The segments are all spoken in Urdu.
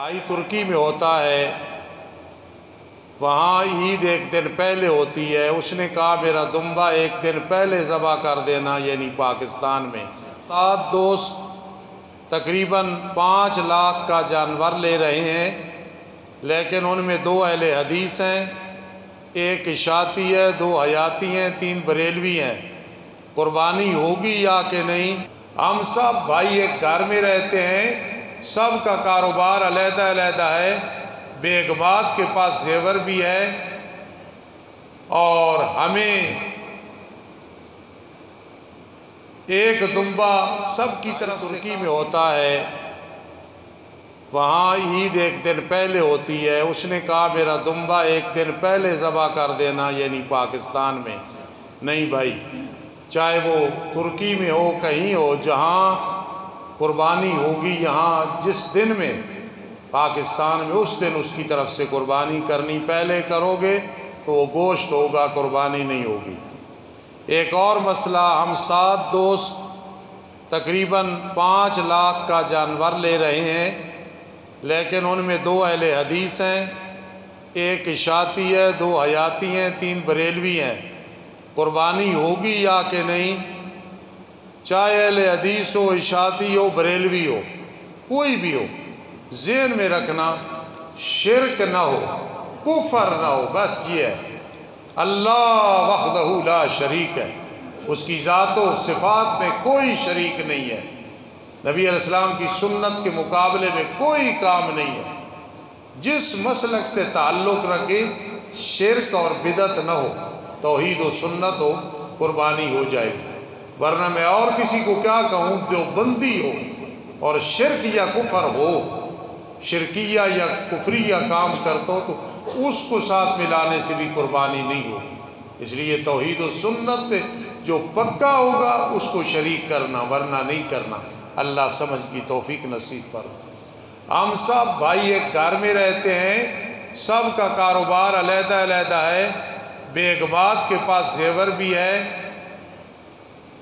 بھائی ترکی میں ہوتا ہے، وہاں عید ایک دن پہلے ہوتی ہے، اس نے کہا میرا دمبا ایک دن پہلے ذبح کر دینا، یعنی پاکستان میں 7 دوست تقریباً 5 لاکھ کا جانور لے رہے ہیں، لیکن ان میں 2 اہل حدیث ہیں، 1 اشاعتی ہے، 2 حیاتی ہیں، 3 بریلوی ہیں۔ قربانی ہوگی یا کہ نہیں؟ ہم سب بھائی ایک گھر میں رہتے ہیں، سب کا کاروبار علیحدہ علیحدہ ہے، بیگمات کے پاس زیور بھی ہے، اور ہمیں ایک دمبا سب کی طرف ترکی میں ہوتا ہے، وہاں عید ایک دن پہلے ہوتی ہے، اس نے کہا میرا دمبا ایک دن پہلے ذبح کر دینا، یعنی پاکستان میں۔ نہیں بھائی، چاہے وہ ترکی میں ہو، کہیں ہو، جہاں قربانی ہوگی، یہاں جس دن میں پاکستان میں، اس دن اس کی طرف سے قربانی کرنی، پہلے کرو گے تو وہ گوشت ہوگا، قربانی نہیں ہوگی۔ ایک اور مسئلہ، ہم 7 دوست تقریباً 5 لاکھ کا جانور لے رہے ہیں، لیکن ان میں 2 اہل حدیث ہیں، 1 اشاعتی ہے، 2 حیاتی ہیں، 3 بریلوی ہیں۔ قربانی ہوگی یا کہ نہیں؟ چاہے اہل حدیث ہو، اشاعتی ہو، بریلوی ہو، کوئی بھی ہو، ذہن میں رکھنا شرک نہ ہو، کفر نہ ہو، بس یہ ہے۔ اللہ وحدہ لا شریک ہے، اس کی ذات و صفات میں کوئی شریک نہیں ہے، نبی علیہ السلام کی سنت کے مقابلے میں کوئی کام نہیں ہے۔ جس مسلک سے تعلق رکھے، شرک اور بدعت نہ ہو، توحید و سنت ہو، قربانی ہو جائے گی۔ ورنہ میں اور کسی کو کیا کہوں، جو بندی ہو اور شرک یا کفر ہو، شرکیہ یا کفریہ کام کرتا ہو، تو اس کو ساتھ ملانے سے بھی قربانی نہیں ہو۔ اس لیے توحید و سنت پہ جو پکا ہوگا اس کو شریک کرنا، ورنہ نہیں کرنا۔ اللہ سمجھ کی توفیق نصیب فرمائے۔ ہم سب بھائی ایک گھر میں رہتے ہیں، سب کا کاروبار علیحدہ علیحدہ ہے، بیگمات کے پاس زیور بھی ہے،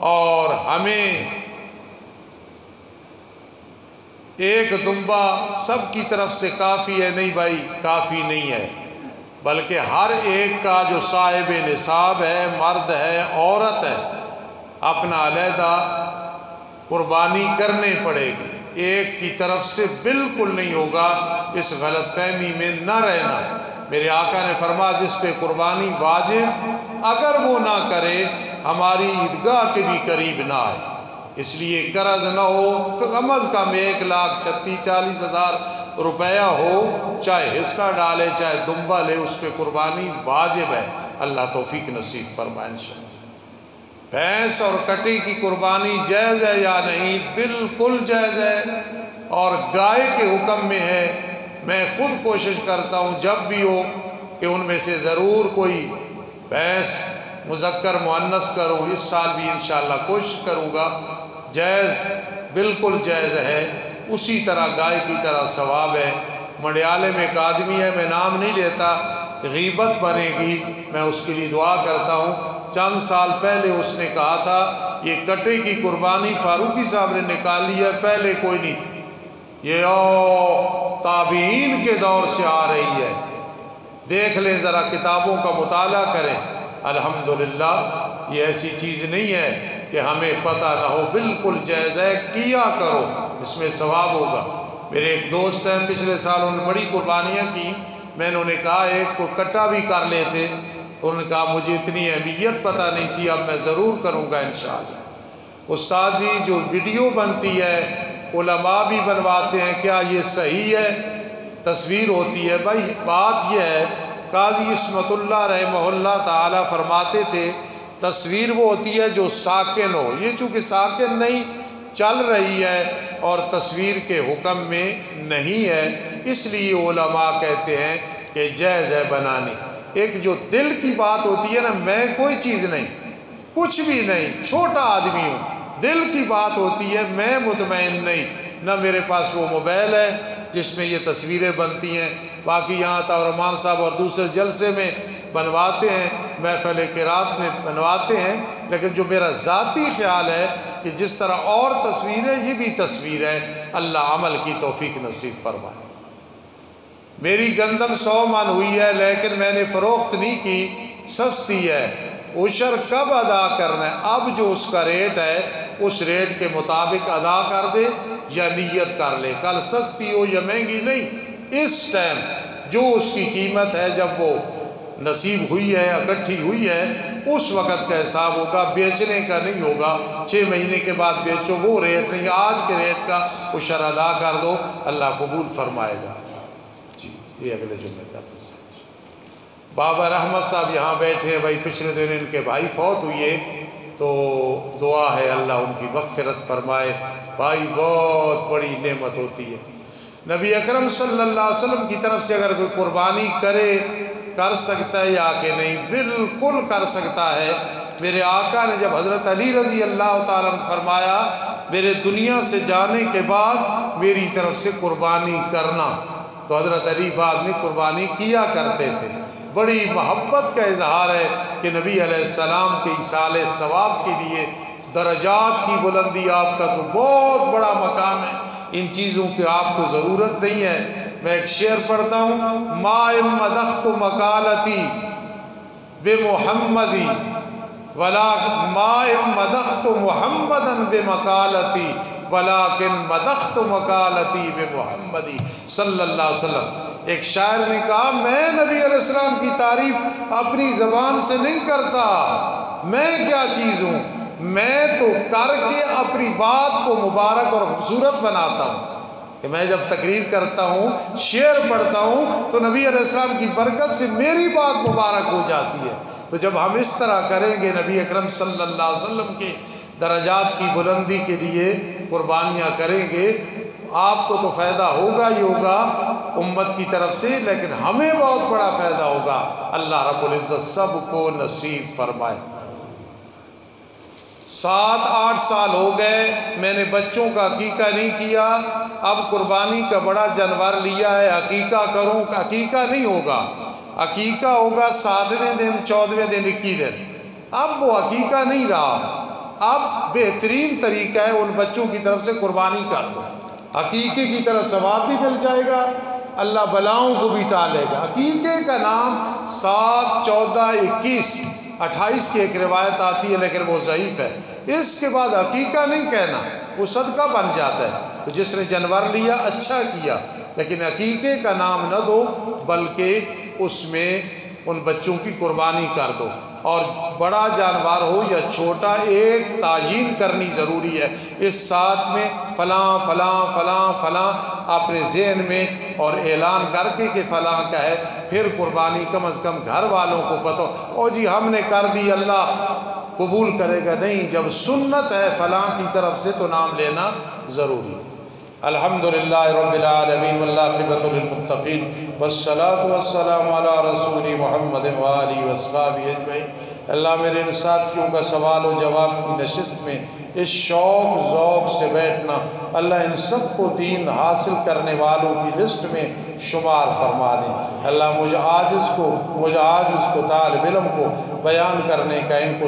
اور ہمیں ایک دمبا سب کی طرف سے کافی ہے؟ نہیں بھائی، کافی نہیں ہے، بلکہ ہر ایک کا جو صاحب نصاب ہے، مرد ہے، عورت ہے، اپنا علیحدہ قربانی کرنے پڑے گی، ایک کی طرف سے بالکل نہیں ہوگا۔ اس غلط فہمی میں نہ رہنا۔ میرے آقا نے فرمایا جس پہ قربانی واجب، اگر وہ نہ کرے ہماری عیدگاہ کے بھی قریب نہ آئے۔ اس لیے قرض نہ ہو، کم از کم 1,36,40,000 روپیہ ہو، چاہے حصہ ڈالے چاہے دمبا لے، اس پہ قربانی واجب ہے۔ اللہ توفیق نصیب فرمائے انشاءاللہ۔ بھینس اور کٹی کی قربانی جائز ہے یا نہیں؟ بالکل جائز ہے، اور گائے کے حکم میں ہے۔ میں خود کوشش کرتا ہوں جب بھی ہو کہ ان میں سے ضرور کوئی بھینس مذکر مؤنث کروں، اس سال بھی انشاءاللہ کوشش کروں گا۔ جائز، بالکل جائز ہے، اسی طرح گائے کی طرح ثواب ہے۔ مڈیالے میں ایک آدمی ہے، میں نام نہیں لیتا، غیبت بنے گی، میں اس کے لیے دعا کرتا ہوں۔ چند سال پہلے اس نے کہا تھا یہ کٹے کی قربانی فاروقی صاحب نے نکالی ہے، پہلے کوئی نہیں تھی، یہ تابعین کے دور سے آ رہی ہے۔ دیکھ لیں ذرا، کتابوں کا مطالعہ کریں۔ الحمدللہ یہ ایسی چیز نہیں ہے کہ ہمیں پتہ نہ ہو، بالکل جائز ہے، کیا کرو، اس میں ثواب ہوگا۔ میرے ایک دوست ہیں، پچھلے سال انہوں نے بڑی قربانیاں کی، میں نے انہیں کہا ایک کو کٹا بھی کر لیتے، تو انہوں نے کہا مجھے اتنی اہمیت پتہ نہیں تھی، اب میں ضرور کروں گا انشاءاللہ۔ استاد جی جو ویڈیو بنتی ہے، علماء بھی بنواتے ہیں، کیا یہ صحیح ہے؟ تصویر ہوتی ہے، بھائی بات یہ ہے، قاضی عصمت اللہ رحمہ اللہ تعالی فرماتے تھے تصویر وہ ہوتی ہے جو ساکن ہو، یہ چونکہ ساکن نہیں، چل رہی ہے اور تصویر کے حکم میں نہیں ہے، اس لیے علماء کہتے ہیں کہ جائز ہے بنانی۔ ایک جو دل کی بات ہوتی ہے نا، میں کوئی چیز نہیں، کچھ بھی نہیں، چھوٹا آدمی ہوں، دل کی بات ہوتی ہے، میں مطمئن نہیں، نہ میرے پاس وہ موبائل ہے جس میں یہ تصویریں بنتی ہیں، باقی یہاں تورمان صاحب اور دوسرے جلسے میں بنواتے ہیں، محفل قرات میں بنواتے ہیں، لیکن جو میرا ذاتی خیال ہے کہ جس طرح اور تصویر ہے، یہ بھی تصویر ہے۔ اللہ عمل کی توفیق نصیب فرمائے۔ میری گندم 100 من ہوئی ہے لیکن میں نے فروخت نہیں کی، سستی ہے، عشر کب ادا کرنا ہے؟ اب جو اس کا ریٹ ہے اس ریٹ کے مطابق ادا کر دے یا نیت کر لے، کل سستی ہو یا مہنگی نہیں، اس ٹائم جو اس کی قیمت ہے جب وہ نصیب ہوئی ہے، اکٹھی ہوئی ہے، اس وقت کا حساب ہوگا، بیچنے کا نہیں ہوگا 6 مہینے کے بعد بیچو، وہ ریٹ نہیں، آج کے ریٹ کا عشر ادا کر دو، اللہ قبول فرمائے گا۔ جی یہ اگلے جمعے کا قصہ۔ بابا رحمت صاحب یہاں بیٹھے ہیں بھائی، پچھلے دن ان کے بھائی فوت ہوئے، تو دعا ہے اللہ ان کی مغفرت فرمائے۔ بھائی بہت بڑی نعمت ہوتی ہے، نبی اکرم صلی اللہ علیہ وسلم کی طرف سے اگر کوئی قربانی کر سکتا ہے یا کہ نہیں، بالکل کر سکتا ہے۔ میرے آقا نے جب حضرت علی رضی اللہ تعالیٰ عنہ فرمایا میرے دنیا سے جانے کے بعد میری طرف سے قربانی کرنا، تو حضرت علی بعد میں قربانی کیا کرتے تھے۔ بڑی محبت کا اظہار ہے کہ نبی علیہ السلام کے ایصال ثواب کے لیے درجات کی بلندی، آپ کا تو بہت بڑا مقام ہے، ان چیزوں کی آپ کو ضرورت نہیں ہے۔ میں ایک شعر پڑھتا ہوں، ما مدحت مقالتی بمحمدی ولا ما مدحت محمدا بمقالتی ولکن مدحت مقالتی بمحمدی صلی اللہ علیہ وسلم۔ ایک شاعر نے کہا میں نبی علیہ السلام کی تعریف اپنی زبان سے نہیں کرتا، میں کیا چیز ہوں، میں تو کر کے اپنی بات کو مبارک اور خوبصورت بناتا ہوں، کہ میں جب تقریر کرتا ہوں، شعر پڑھتا ہوں، تو نبی علیہ السلام کی برکت سے میری بات مبارک ہو جاتی ہے۔ تو جب ہم اس طرح کریں گے، نبی اکرم صلی اللہ علیہ وسلم کے درجات کی بلندی کے لیے قربانیاں کریں گے، آپ کو تو فائدہ ہوگا ہی ہوگا امت کی طرف سے، لیکن ہمیں بہت بڑا فائدہ ہوگا۔ اللہ رب العزت سب کو نصیب فرمائے۔ 7-8 سال ہو گئے میں نے بچوں کا عقیقہ نہیں کیا، اب قربانی کا بڑا جانور لیا ہے، عقیقہ کروں، عقیقہ نہیں ہوگا، عقیقہ ہوگا 7ویں دن، 14ویں دن، 21 دن، اب وہ عقیقہ نہیں رہا۔ اب بہترین طریقہ ہے ان بچوں کی طرف سے قربانی کر دو، عقیقے کی طرح ثواب بھی مل جائے گا، اللہ بلاؤں کو بھی ٹالے گا۔ عقیقے کا نام 7، 14، 21، 28 کی ایک روایت آتی ہے لیکن وہ ضعیف ہے، اس کے بعد عقیقہ نہیں کہنا، وہ صدقہ بن جاتا ہے۔ تو جس نے جانور لیا اچھا کیا، لیکن عقیقے کا نام نہ دو، بلکہ اس میں ان بچوں کی قربانی کر دو، اور بڑا جانور ہو یا چھوٹا ایک تعیین کرنی ضروری ہے، اس ساتھ میں فلاں فلاں فلاں فلاں اپنے ذہن میں اور اعلان کر کے کہ فلاں کا ہے، پھر قربانی کم از کم گھر والوں کو پتہ ہو، او جی ہم نے کر دی اللہ قبول کرے گا، نہیں، جب سنت ہے فلاں کی طرف سے تو نام لینا ضروری ہے۔ الحمدللہ رب العالمین والعاقبۃ للمتقین والصلاة والسلام علی رسول محمد وآلہ وصحبہ اجمعین۔ اللہ میرے ان ساتھیوں کا سوال و جواب کی نشست میں اس شوق ذوق سے بیٹھنا، اللہ ان سب کو دین حاصل کرنے والوں کی لسٹ میں شمار فرما دیں۔ اللہ مجھ عاجز کو طالب علم کو بیان کرنے کا، ان کو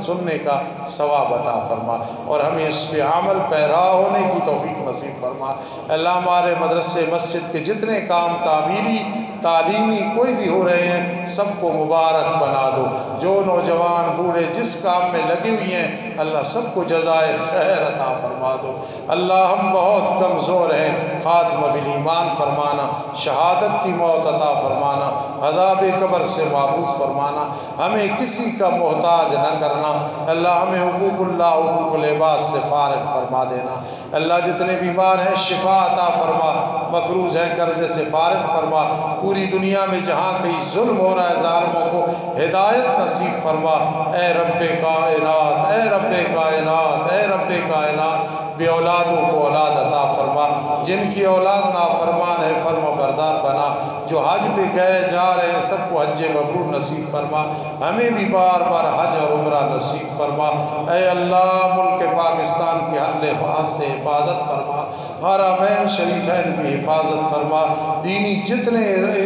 سننے کا ثواب عطا فرما، اور ہمیں اس پہ عمل پیرا ہونے کی توفیق نصیب فرما۔ اللہ ہمارے مدرسے مسجد کے جتنے کام تعمیری تعلیمی کوئی بھی ہو رہے ہیں سب کو مبارک بنا دو، جو نوجوان بوڑھے جس کام میں لگے ہوئی ہیں اللہ سب کو جزائے خیر عطا فرما دو۔ اللہ ہم بہت کمزور ہیں، خاتمہ بالایمان فرمانا، شہادت کی موت عطا فرمانا، عذاب قبر سے محفوظ فرمانا، ہمیں کسی کا محتاج نہ کرنا، اللہ ہمیں حقوق اللہ حقوق العباد سے فارغ فرما دینا۔ اللہ جتنے بیمار ہیں شفا عطا فرما، مقروض ہیں قرضے سے فارغ فرما، پوری دنیا میں جہاں کہیں ظلم ہو رہا ہے ظالموں کو ہدایت نصیب فرما۔ اے رب کائنات، اے رب کائنات، اے رب کائنات، بے اولادوں کو اولاد عطا فرما، جن کی اولاد نافرمان ہے فرما بردار بنا، جو حج پہ گئے جا رہے ہیں سب کو حج مبرور نصیب فرما، ہمیں بھی بار بار حج اور عمرہ نصیب فرما۔ اے اللہ ملک پاکستان کی ہر لحاظ سے حفاظت فرما، حرمین شریفین کی حفاظت فرما، دینی جتنے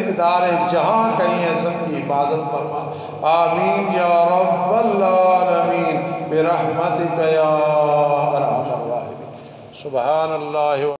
ادارے جہاں کہیں ہیں سب کی حفاظت فرما، آمین یا رب العالمین برحمتک یا ارحم الراحمین۔ سبحان اللہ۔